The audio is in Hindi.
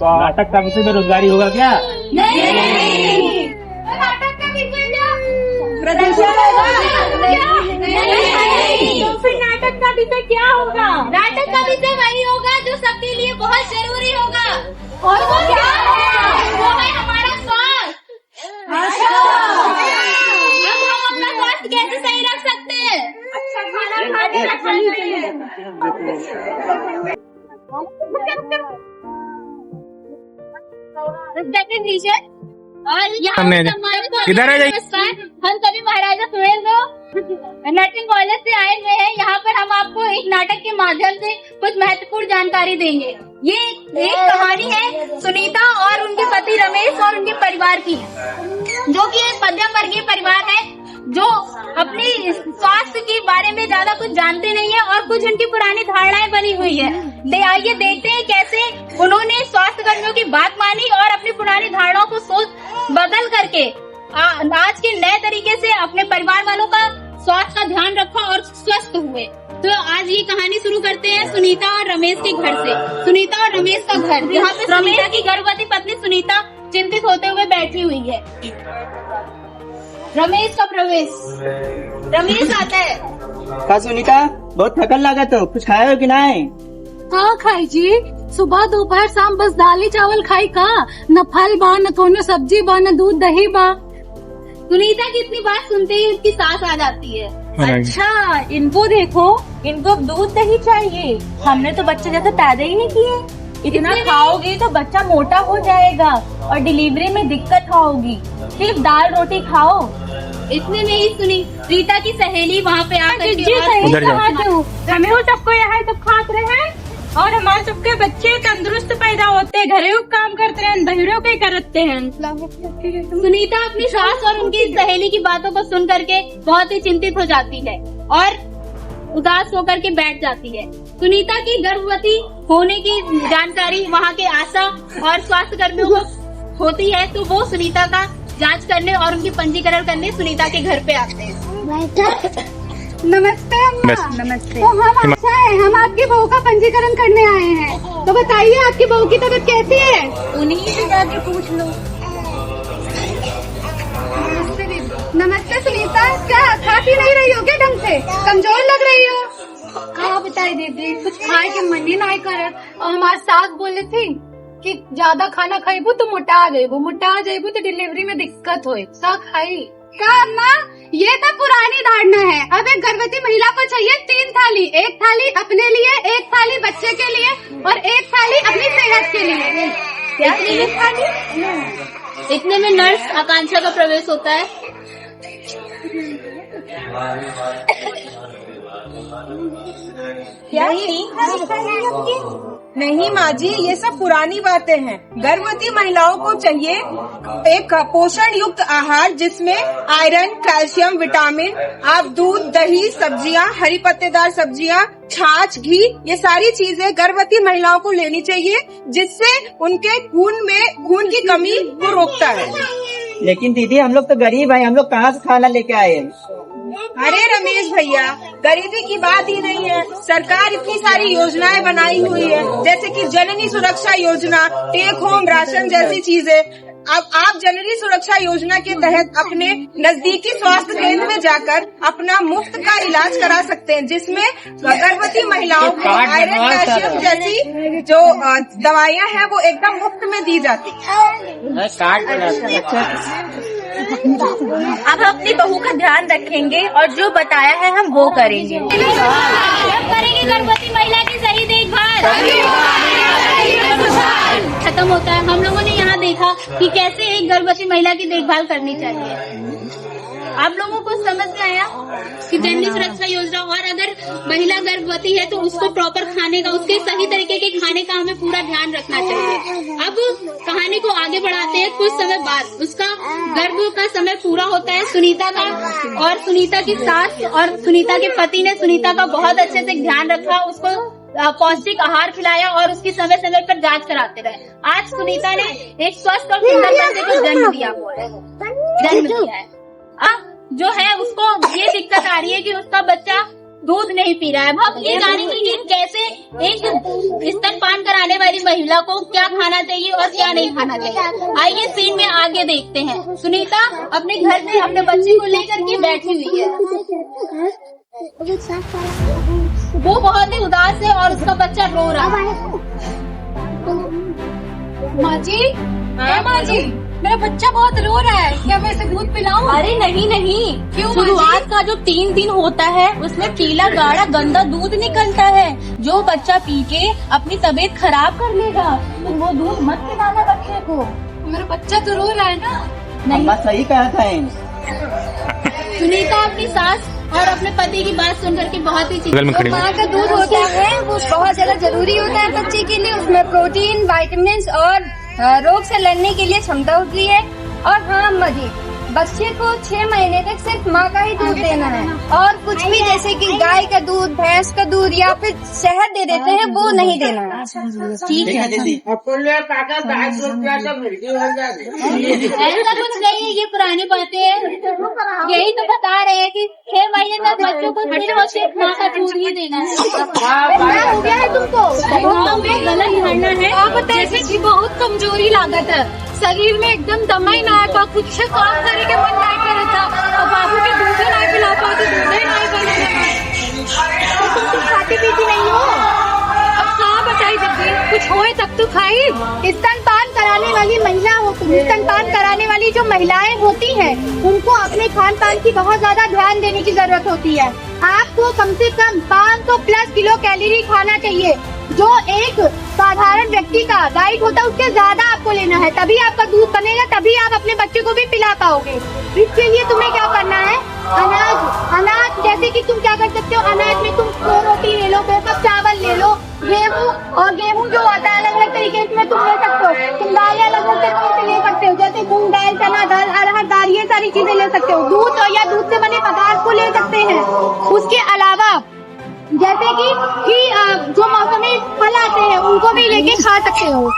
नाटक का विषय बेरोजगारी होगा क्या? नहीं। नाटक का विषय प्रदर्शन होगा? नहीं। तो फिर नाटक का विषय क्या होगा? नाटक का विषय वही होगा जो सबके लिए बहुत जरूरी होगा। और वो क्या होगा? वो है हमारा स्वास्थ्य। अब हम अपना स्वास्थ्य कैसे सही रख सकते हैं? अच्छा खाना खाके रख सकते हैं। और यहाँ किधर है? हम सभी महाराजा सुहेलदेव नर्सिंग कॉलेज से आए हुए हैं। यहाँ पर हम आपको एक नाटक के माध्यम से कुछ महत्वपूर्ण जानकारी देंगे। ये एक कहानी है सुनीता और उनके पति रमेश और उनके परिवार की, जो कि एक मध्यम वर्गीय परिवार है जो अपनी स्वास्थ्य के बारे में ज्यादा कुछ जानते नहीं है और कुछ उनकी पुरानी धारणाएं बनी हुई है। आइए देखते हैं कैसे उन्होंने स्वास्थ्य कर्मियों की बात मानी और अपनी पुरानी धारणाओं को सोच बदल करके आज के नए तरीके से अपने परिवार वालों का स्वास्थ्य का ध्यान रखा और स्वस्थ हुए। तो आज ये कहानी शुरू करते हैं सुनीता और रमेश के घर से। सुनीता और रमेश का घर, यहाँ पे रमेश की गर्भवती पत्नी सुनीता चिंतित होते हुए बैठी हुई है। रमेश का प्रवेश। रमेश आता है। का सुनीता बहुत थकन लगा, तो कुछ खाया हो कि नहीं? हाँ खाई जी, सुबह दोपहर शाम बस दाली चावल खाई का, न फल बा न कोनो सब्जी बा न दूध दही बा। सुनीता की इतनी बात सुनते ही उसकी सांस आ जाती है। अच्छा इनको देखो, इनको दूध दही चाहिए। हमने तो बच्चे जैसे पैदा ही नहीं किए। इतना खाओगी तो बच्चा मोटा हो जाएगा और डिलीवरी में दिक्कत होगी। सिर्फ दाल रोटी खाओ। इतने में ही सुनीता की सहेली वहाँ पे आकर हमें वो सबको यहाँ सब खात रहे हैं और हमारे सबके बच्चे तंदुरुस्त पैदा होते हैं, घरेलू काम करते हैं, बहिरों के करते हैं। सुनीता अपनी सास और उनकी सहेली की बातों को सुन करके बहुत ही चिंतित हो जाती है और उदास होकर के बैठ जाती है। सुनीता की गर्भवती होने की जानकारी वहाँ के आशा और स्वास्थ्य कर्मियों को होती है, तो वो सुनीता का जांच करने और उनकी पंजीकरण करने सुनीता के घर पे आते हैं। नमस्ते अम्मा। नमस्ते। तो हम आशा है, हम आपकी बहू का पंजीकरण करने आए हैं। तो बताइए आपकी बहू की तबीयत कैसी है? उन्हीं से जाके पूछ लो। नमस्ते सुनीता, क्या खा पी नहीं रही हो क्या ढंग से? कमजोर लग रही हो। कहा बताई दीदी, कुछ खाए के मन ही नहीं करे। और हमारी सास बोले थी कि ज्यादा खाना खाइबू तो मोटा जाइबू तो डिलीवरी में दिक्कत होए। सा खाई का अम्मा, ये तो पुरानी धारणा है। अब एक गर्भवती महिला को चाहिए 3 थाली, एक थाली अपने लिए, एक थाली बच्चे के लिए और एक थाली अपनी सेहत के लिए। क्या थाली? इतने में नर्स आकांक्षा का प्रवेश होता है। क्या नहीं माँ जी, ये सब पुरानी बातें हैं। गर्भवती महिलाओं को चाहिए एक पोषण युक्त आहार जिसमें आयरन, कैल्शियम, विटामिन। आप दूध, दही, सब्जियां, हरी पत्तेदार सब्जियां, छाछ, घी, ये सारी चीजें गर्भवती महिलाओं को लेनी चाहिए, जिससे उनके खून की कमी को रोकता है। लेकिन दीदी हम लोग तो गरीब हैं, हम लोग कहाँ से खाना लेके आए? अरे रमेश भैया, गरीबी की बात ही नहीं है। सरकार इतनी सारी योजनाएं बनाई हुई है, जैसे कि जननी सुरक्षा योजना, टेक होम राशन जैसी चीजें। अब आप जननी सुरक्षा योजना के तहत अपने नजदीकी स्वास्थ्य केंद्र में जाकर अपना मुफ्त का इलाज करा सकते हैं, जिसमें गर्भवती महिलाओं को आयरन, कैल्शियम जैसी जो दवाइयाँ हैं वो एकदम मुफ्त में दी जाती है। अब अपनी बहू का ध्यान रखेंगे और जो बताया है हम वो करेंगे। करेंगे गर्भवती महिला की सही देखभाल। खत्म होता है। हम लोगों ने यहाँ देखा कि कैसे एक गर्भवती महिला की देखभाल करनी चाहिए। आप लोगों को समझ में आया कि जननी सुरक्षा योजना, और अगर महिला गर्भवती है तो उसको प्रॉपर खाने का, उसके सही तरीके के खाने का हमें पूरा ध्यान रखना चाहिए। अब कहानी को आगे बढ़ाते हैं। कुछ समय बाद उसका गर्भ का समय पूरा होता है सुनीता का, और सुनीता की सास और सुनीता के पति ने सुनीता का बहुत अच्छे से ध्यान रखा, उसको पौष्टिक आहार खिलाया और उसकी समय समय पर जांच कराते रहे। आज सुनीता ने एक स्वस्थ और सुंदर बच्चे को जन्म दिया है। जो है उसको ये दिक्कत आ रही है कि उसका बच्चा दूध नहीं पी रहा है। अब हम ये जानेंगे कि कैसे एक स्तनपान कराने वाली महिला को क्या खाना चाहिए और क्या नहीं खाना चाहिए। आइए सीन में आगे देखते हैं। सुनीता अपने घर में अपने बच्चे को लेकर के बैठी हुई है। वो बहुत ही उदास है और उसका बच्चा रो रहा है। माँ जी, माँ जी, मेरा बच्चा बहुत रो रहा है, क्या मैं इसे दूध पिलाऊं? अरे नहीं नहीं, क्यों? शुरुआत का जो 3 दिन होता है उसमें पीला गाढ़ा गंदा दूध निकलता है, जो बच्चा पी के अपनी तबीयत खराब कर लेगा। तो वो दूध मत पिलाना बच्चे को। मेरा बच्चा तो रो रहा है ना। अम्मा सही कहा था। सुनीता अपनी सास और अपने पति की बात सुन करके बहुत ही बगल में खड़ी हुई। माँ का दूध होता है वो बहुत ज्यादा जरूरी होता है बच्चे के लिए। उसमें प्रोटीन, विटामिन और रोग से लड़ने के लिए क्षमता होती है। और हाँ अम्मा जी, बच्चे को 6 महीने तक सिर्फ माँ का ही दूध देना है, और कुछ भी जैसे कि गाय का दूध, भैंस का दूध या फिर शहद दे देते हैं वो नहीं देना है। ठीक है। दीदी ऐसा कुछ नहीं है, ये पुरानी बातें हैं। यही तो बता रहे हैं कि 6 महीने तक बच्चों को सिर्फ माँ का दूध ही देना है। क्या हो गया है तुमको? गाँव में गलत धारणा है। आप बताइए कि बहुत कमजोरी लागत है, शरीर में एकदम दम ही ना आता, कुछ से काम करे के मन नहीं करे था। अब बाबू के दूध नहीं पिला पाते, दूध नहीं बने। तुम खाती पीती नहीं हो? अब कहाँ बताई दीदी, कुछ होए तब तो खाई। स्तनपान कराने वाली महिला हो, स्तनपान कराने वाली जो महिलाएं होती हैं, उनको अपने खान पान की बहुत ज्यादा ध्यान देने की जरूरत होती है। आपको कम से कम 500 प्लस किलो कैलोरी खाना चाहिए, जो एक साधारण व्यक्ति का डाइट होता है उसके ज्यादा आपको लेना है, तभी आपका दूध बनेगा, तभी आप अपने बच्चे को भी पिला पाओगे। इसके लिए तुम्हें क्या करना है, अनाज जैसे कि तुम क्या कर सकते हो, अनाज में तुम 2 रोटी ले लो, 2 कप चावल ले लो, गेहूँ जो आता है अलग अलग तरीके में तुम ले सकते हो। तुम दालें अलग अलग तरीके से ले सकते हो, जैसे मूंग दाल, चना दाल, अरहर दाल, ये सारी चीजें ले सकते हो। दूध या दूध से बने पदार्थ को ले सकते हैं। उसके अलावा जैसे कि जो मौसमी फल आते हैं उनको भी लेके खा सकते हो।